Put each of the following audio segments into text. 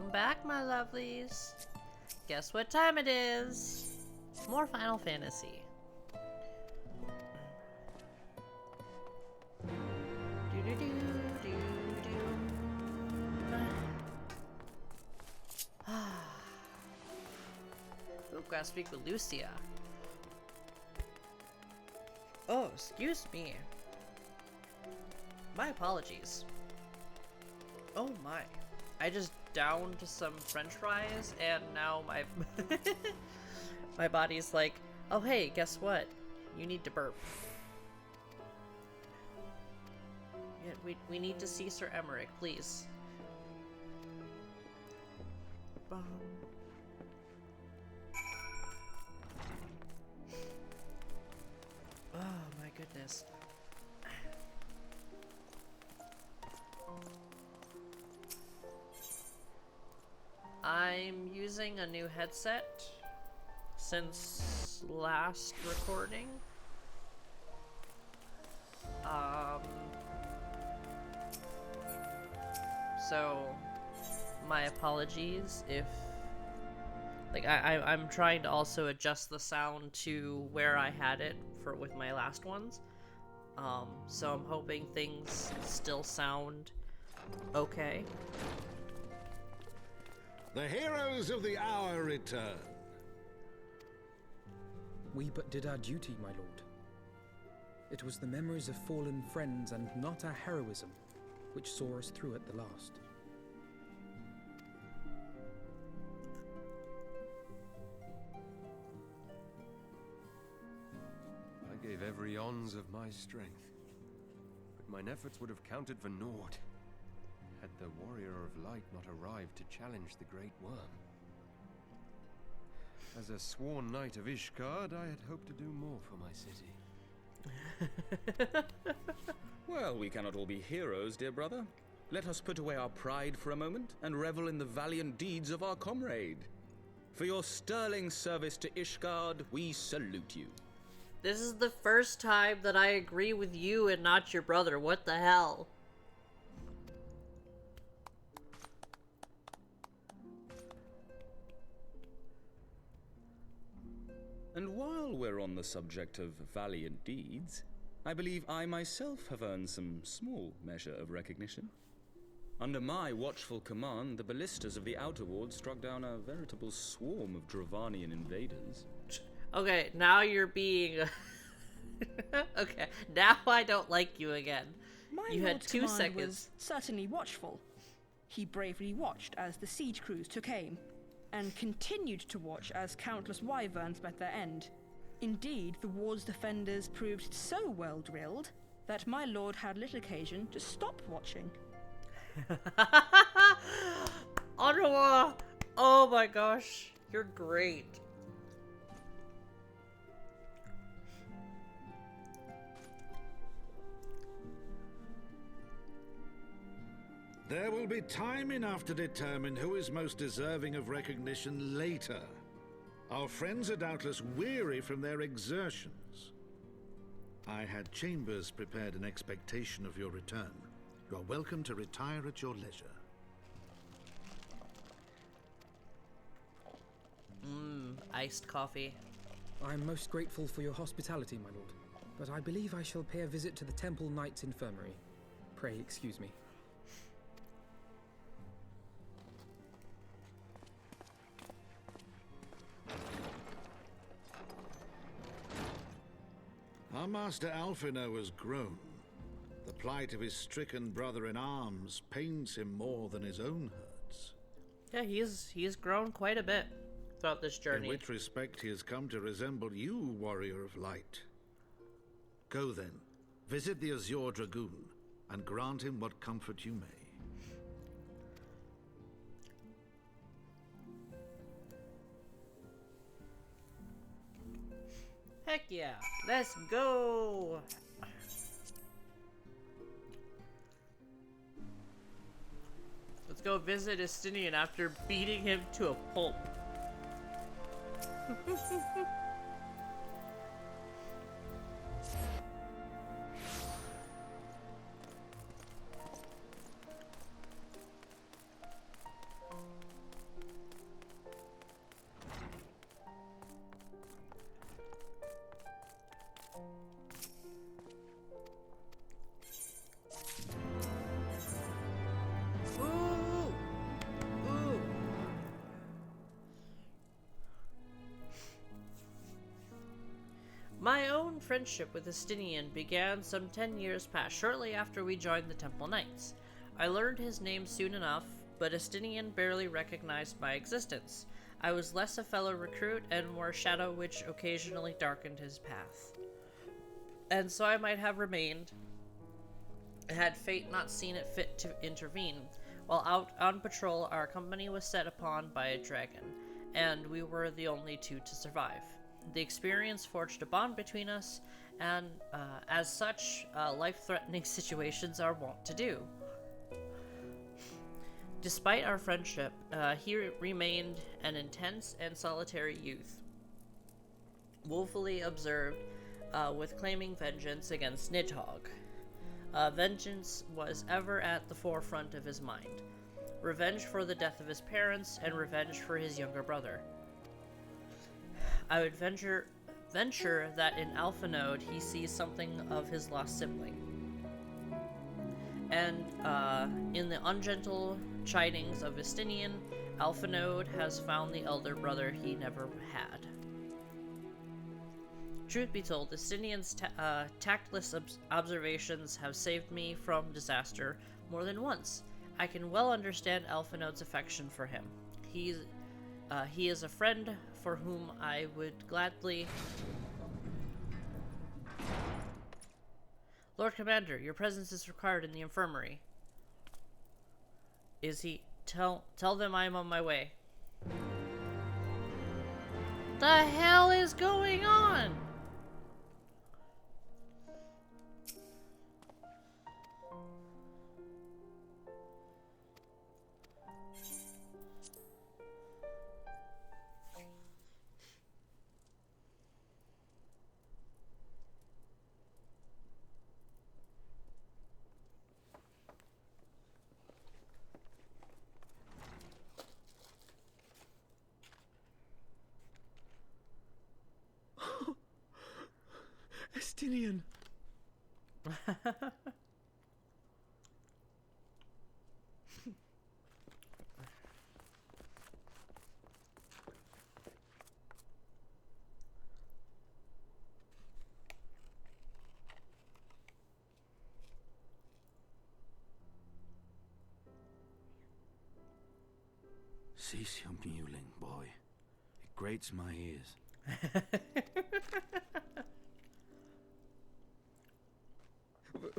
Welcome back, my lovelies. Guess what time it is? More Final Fantasy. Ooh, gotta speak with Lucia. Oh, excuse me. My apologies. Oh my. I just downed some french fries and now my my body's like, oh hey, guess what? You need to burp. Yeah, we need to see Sir Emmerich, please. Oh my goodness. I'm using a new headset since last recording. So my apologies if I'm trying to also adjust the sound to where I had it with my last ones. So I'm hoping things still sound okay. The heroes of the hour return. We but did our duty, my lord. It was the memories of fallen friends and not our heroism which saw us through at the last. I gave every ounce of my strength, but mine efforts would have counted for naught had the Warrior of Light not arrived to challenge the Great Worm. As a sworn knight of Ishgard, I had hoped to do more for my city. Well, we cannot all be heroes, dear brother. Let us put away our pride for a moment and revel in the valiant deeds of our comrade. For your sterling service to Ishgard, we salute you. This is the first time that I agree with you and not your brother. What the hell? And while we're on the subject of valiant deeds, I believe I myself have earned some small measure of recognition. Under my watchful command, the ballistas of the Outer Ward struck down a veritable swarm of Dravanian invaders. Okay, now you're being... Okay, now I don't like you again. My You had lord's 2 command seconds. was certainly watchful. He bravely watched as the siege crews took aim, and continued to watch as countless wyverns met their end. Indeed, the ward's defenders proved so well drilled that my lord had little occasion to stop watching. Ottawa! Oh my gosh, you're great. There will be time enough to determine who is most deserving of recognition later. Our friends are doubtless weary from their exertions. I had chambers prepared in expectation of your return. You are welcome to retire at your leisure. Iced coffee. I am most grateful for your hospitality, my lord, but I believe I shall pay a visit to the Temple Knight's Infirmary. Pray excuse me. Our master Alphino has grown. The plight of his stricken brother-in-arms pains him more than his own hurts. Yeah, he's grown quite a bit throughout this journey. In which respect he has come to resemble you, Warrior of Light. Go then, visit the Azure Dragoon, and grant him what comfort you may. Heck yeah, let's go! Let's go visit Estinian after beating him to a pulp. My own friendship with Estinian began some 10 years past, shortly after we joined the Temple Knights. I learned his name soon enough, but Estinian barely recognized my existence. I was less a fellow recruit and more a shadow which occasionally darkened his path. And so I might have remained, had fate not seen it fit to intervene. While out on patrol, our company was set upon by a dragon, and we were the only two to survive. The experience forged a bond between us, and as such, life-threatening situations are wont to do. Despite our friendship, he remained an intense and solitary youth, woefully observed with claiming vengeance against Nidhogg. Vengeance was ever at the forefront of his mind. Revenge for the death of his parents, and revenge for his younger brother. I would venture that in Alpha Node he sees something of his lost sibling. And in the ungentle chidings of Estinian, Alpha Node has found the elder brother he never had. Truth be told, Estinian's tactless observations have saved me from disaster more than once. I can well understand Alpha Node's affection for him. He is a friend for whom I would gladly... Lord Commander, your presence is required in the infirmary. Is he? Tell them I am on my way. The hell is going on? Estinian! Cease your mewling, boy. It grates my ears.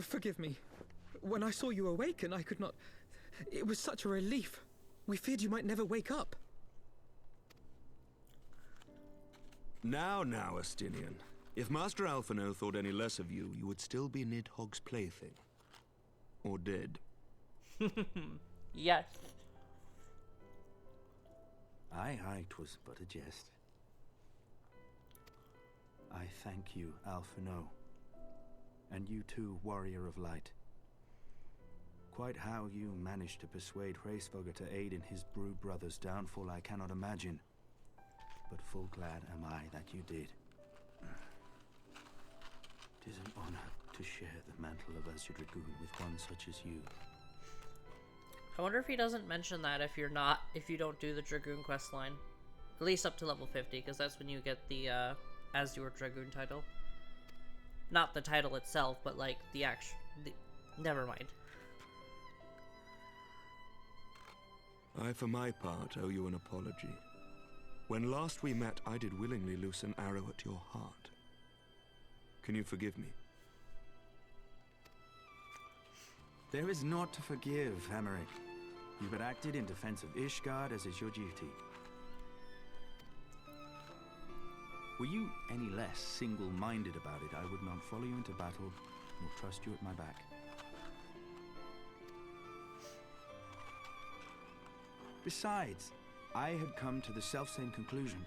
Forgive me. When I saw you awaken, I could not... It was such a relief. We feared you might never wake up. Now, Estinian. If Master Alphino thought any less of you, you would still be Nidhogg's plaything. Or dead. Yes. Aye, 'twas but a jest. I thank you, Alphino. And you too, Warrior of Light. Quite how you managed to persuade Hraesvogr to aid in his brood brother's downfall I cannot imagine. But full glad am I that you did. 'Tis an honor to share the mantle of Azure Dragoon with one such as you. I wonder if he doesn't mention that if you don't do the Dragoon quest line. At least up to level 50, because that's when you get the Azure Dragoon title. Not the title itself, but like the actual... Never mind. I, for my part, owe you an apology. When last we met, I did willingly loose an arrow at your heart. Can you forgive me? There is naught to forgive, Hameric. You but acted in defense of Ishgard as is your duty. Were you any less single-minded about it, I would not follow you into battle, nor trust you at my back. Besides, I had come to the selfsame conclusion,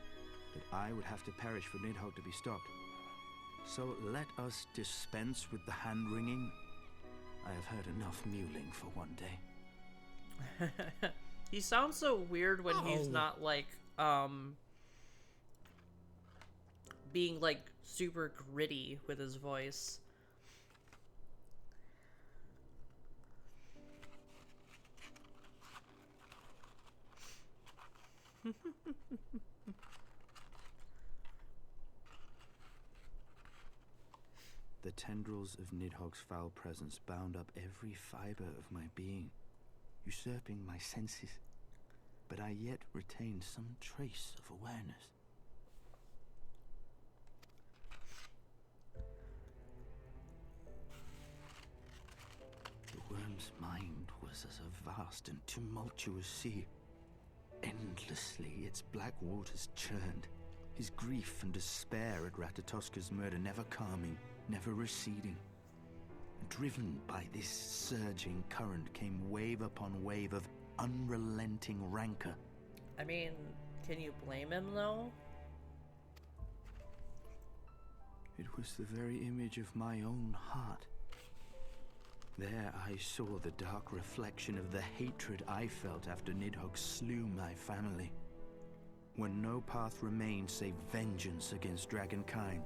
that I would have to perish for Nidhogg to be stopped. So let us dispense with the hand-wringing. I have heard enough mewling for one day. He sounds so weird when he's not like, being like super gritty with his voice. tendrils of Nidhogg's foul presence bound up every fiber of my being, usurping my senses, but I yet retained some trace of awareness. The worm's mind was as a vast and tumultuous sea. Endlessly its black waters churned, his grief and despair at Ratatoska's murder never calming, never receding. Driven by this surging current came wave upon wave of unrelenting rancor. I mean, can you blame him, though? It was the very image of my own heart. There I saw the dark reflection of the hatred I felt after Nidhogg slew my family. When no path remained save vengeance against dragonkind.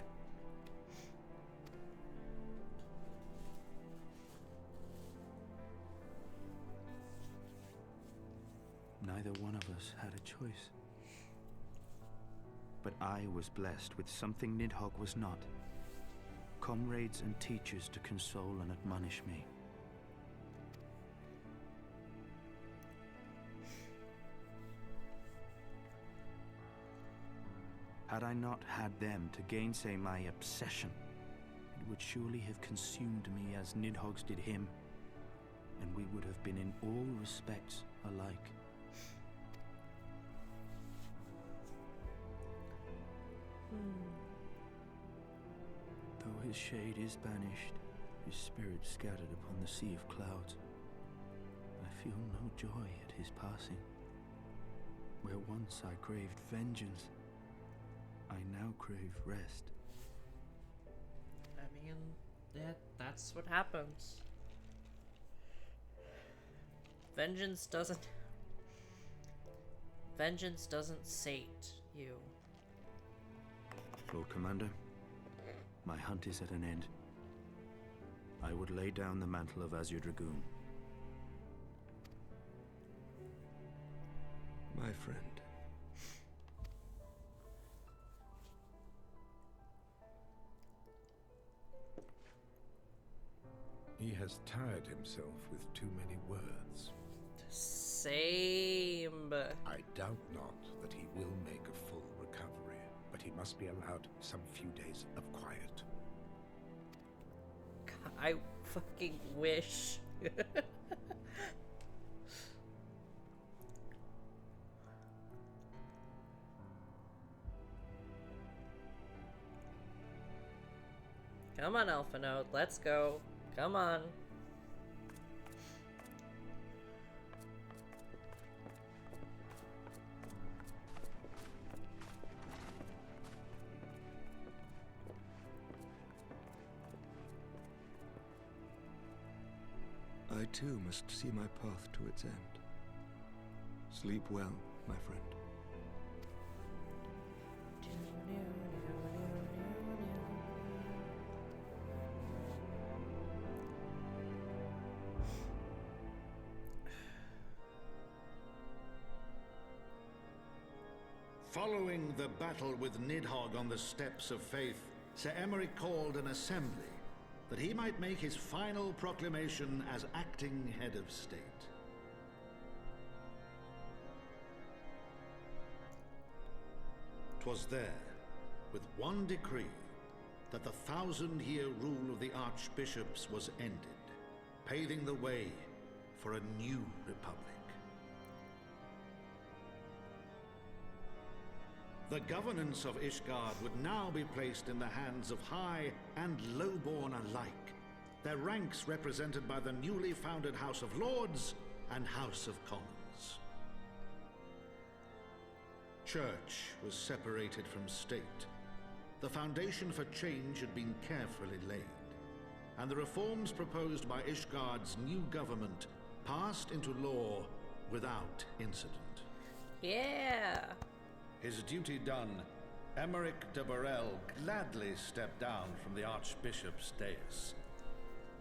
Neither one of us had a choice. But I was blessed with something Nidhogg was not. Comrades and teachers to console and admonish me. Had I not had them to gainsay my obsession, it would surely have consumed me as Nidhogg's did him, and we would have been in all respects alike. Though his shade is banished, his spirit scattered upon the sea of clouds, I feel no joy at his passing. Where once I craved vengeance, I now crave rest. I mean, that's what happens. Vengeance doesn't sate you. Lord Commander, my hunt is at an end. I would lay down the mantle of Azure Dragoon. My friend. He has tired himself with too many words. Same. I doubt not that he will make a full recovery, but he must be allowed some few days of quiet. I fucking wish. Come on, Alphinaud, let's go. Come on. I too must see my path to its end. Sleep well, my friend. Following the battle with Nidhogg on the steps of faith, Sir Emeric called an assembly that he might make his final proclamation as acting head of state. 'Twas there, with one decree, that the 1,000-year rule of the archbishops was ended, paving the way for a new republic. The governance of Ishgard would now be placed in the hands of high and lowborn alike, their ranks represented by the newly founded House of Lords and House of Commons. Church was separated from state. The foundation for change had been carefully laid, and the reforms proposed by Ishgard's new government passed into law without incident. Yeah. His duty done, Emeric de Burrell gladly stepped down from the Archbishop's dais,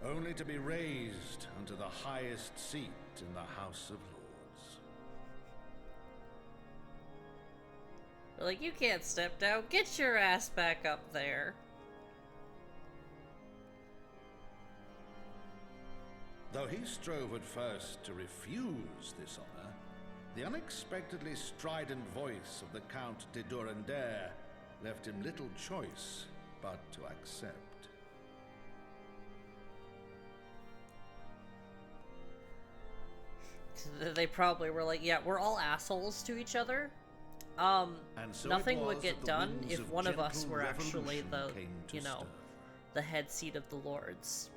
only to be raised unto the highest seat in the House of Lords. Like, you can't step down. Get your ass back up there. Though he strove at first to refuse this honor, the unexpectedly strident voice of the Count de Durandare left him little choice but to accept. They probably were like, yeah, we're all assholes to each other. And so Nothing would get done if one of us were gentle actually the, revolution came to you know, stir. the head seat of the lords.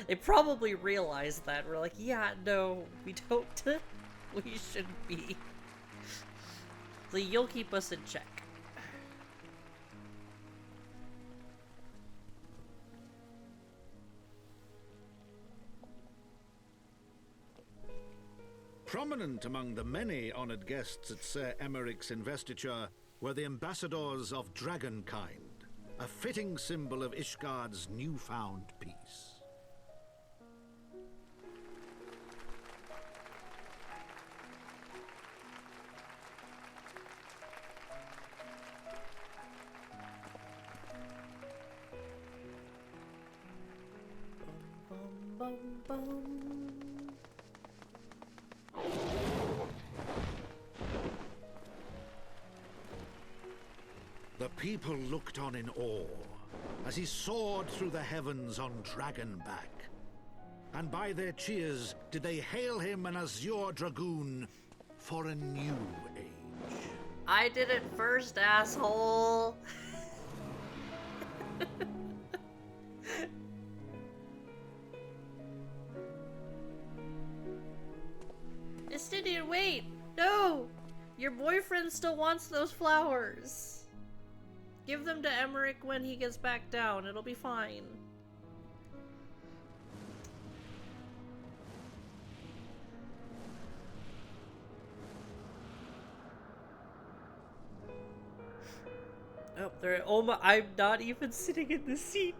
They probably realized that. We're like, yeah, no, we don't, we shouldn't be. So you'll keep us in check. Prominent among the many honored guests at Sir Emeric's investiture were the ambassadors of Dragonkind, a fitting symbol of Ishgard's newfound peace. Bum, bum, bum. The people looked on in awe as he soared through the heavens on Dragonback. And by their cheers did they hail him an Azure Dragoon for a new age. I did it first, asshole! Justinian, wait! No! Your boyfriend still wants those flowers. Give them to Emmerich when he gets back down. It'll be fine. Oh, there. Oh my! I'm not even sitting in the seat.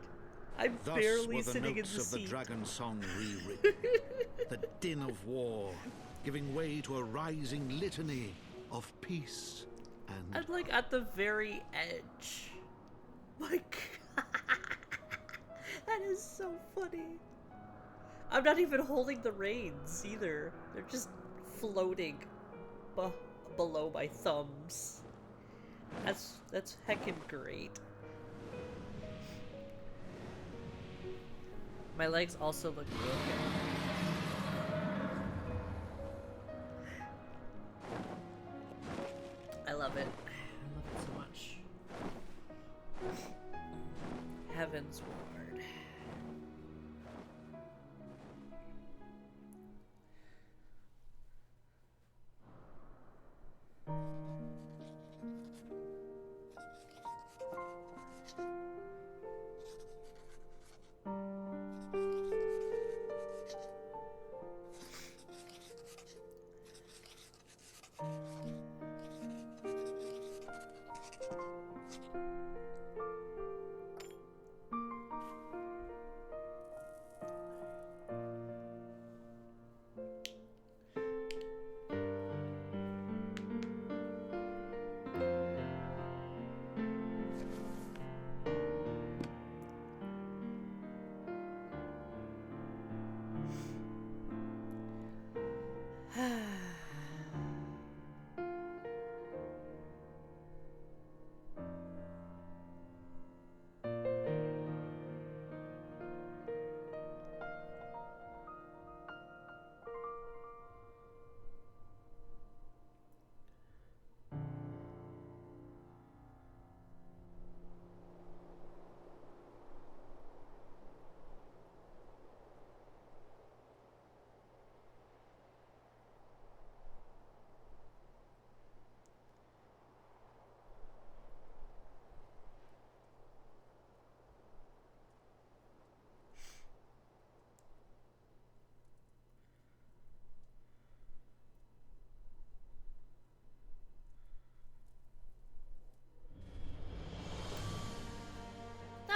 I'm Thus barely were the sitting in notes the of seat. the dragon song rewritten. The din of war, giving way to a rising litany of peace and I'm like at the very edge. Like, that is so funny. I'm not even holding the reins either. They're just floating below my thumbs. That's heckin' great. My legs also look broken. I love it. I love it so much. Heavensward.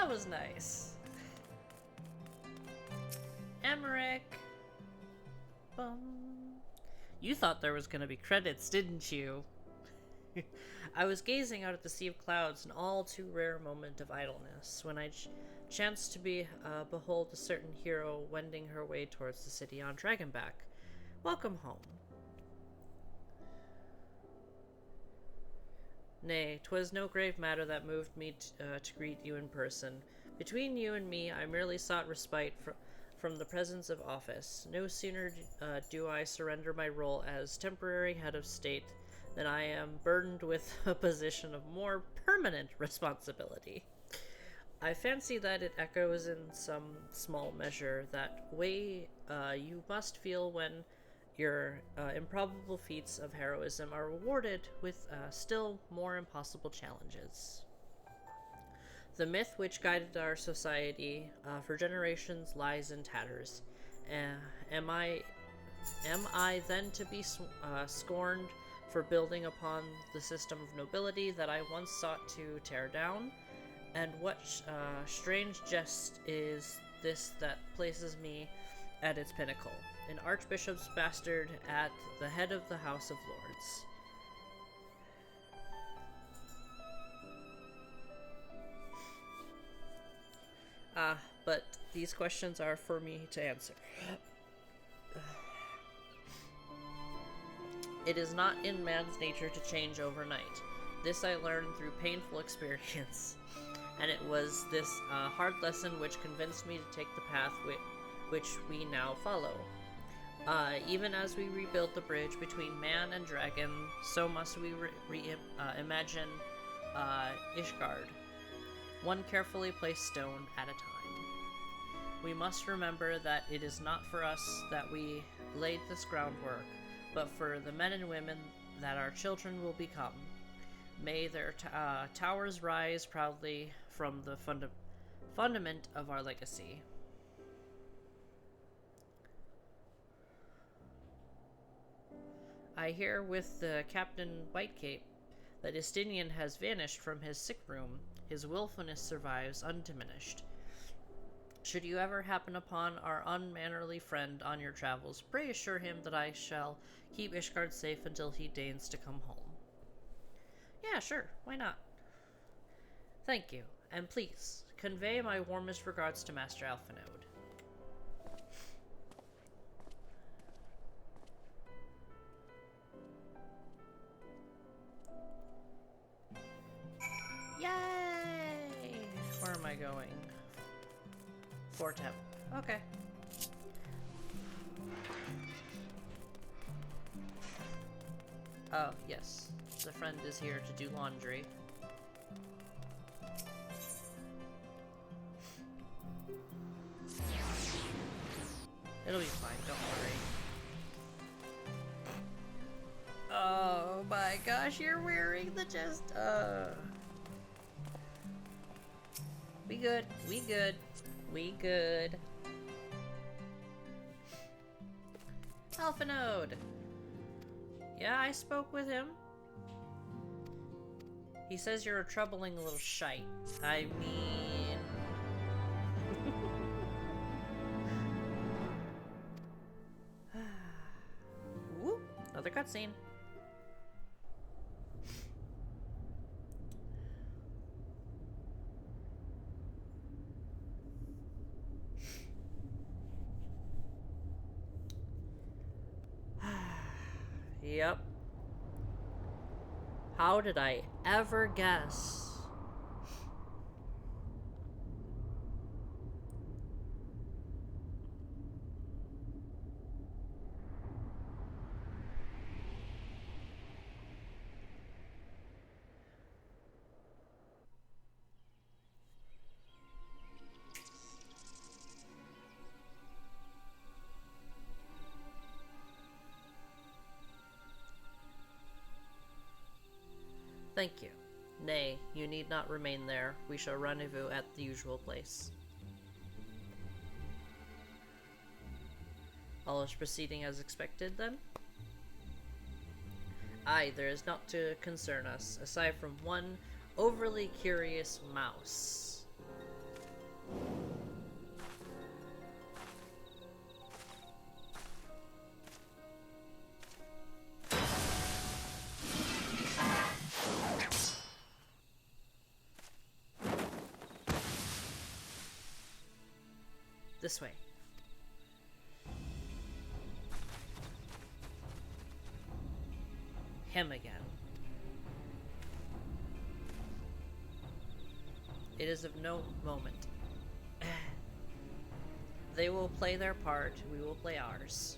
That was nice. Emmerich. Bum. You thought there was gonna be credits, didn't you? I was gazing out at the sea of clouds, an all too rare moment of idleness, when I chance to behold a certain hero wending her way towards the city on Dragonback. Welcome home. Nay, 'twas no grave matter that moved me to greet you in person. Between you and me, I merely sought respite from the presence of office. No sooner do I surrender my role as temporary head of state than I am burdened with a position of more permanent responsibility. I fancy that it echoes in some small measure that way you must feel when your improbable feats of heroism are rewarded with still more impossible challenges. The myth which guided our society for generations lies in tatters. Am I then to be scorned for building upon the system of nobility that I once sought to tear down? And what strange jest is this that places me at its pinnacle, an archbishop's bastard at the head of the House of Lords? But these questions are for me to answer. It is not in man's nature to change overnight. This I learned through painful experience. And it was this hard lesson which convinced me to take the path which we now follow. Even as we rebuild the bridge between man and dragon, so must we imagine Ishgard, one carefully placed stone at a time. We must remember that it is not for us that we laid this groundwork, but for the men and women that our children will become. May their towers rise proudly from the fundament of our legacy. I hear with the Captain Whitecape that Istinian has vanished from his sick room. His willfulness survives undiminished. Should you ever happen upon our unmannerly friend on your travels, pray assure him that I shall keep Ishgard safe until he deigns to come home. Yeah, sure, why not? Thank you, and please, convey my warmest regards to Master Alphanode. Yay! Where am I going? Fortep. Okay. Oh, yes. The friend is here to do laundry. It'll be fine, don't worry. Oh my gosh, you're wearing the chest. We good. We good. We good. Alphanode. Yeah, I spoke with him. He says you're a troubling little shite. I mean... Whoop, another cutscene. Yep. How did I ever guess? Thank you. Nay, you need not remain there. We shall rendezvous at the usual place. All is proceeding as expected, then? Aye, there is naught to concern us, aside from one overly curious mouse. This way. Him again. It is of no moment. They will play their part, we will play ours.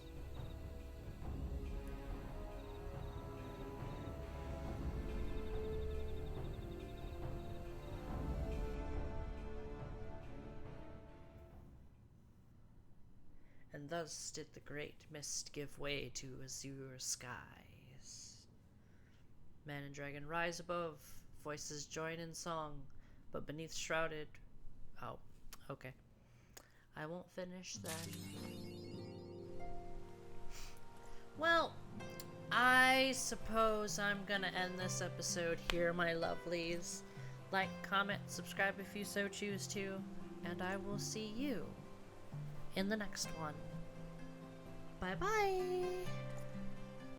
And thus did the great mist give way to azure skies. Man and dragon rise above, voices join in song, but beneath shrouded... Oh, okay. I won't finish then. Well, I suppose I'm gonna end this episode here, my lovelies. Like, comment, subscribe if you so choose to, and I will see you in the next one. Bye-bye!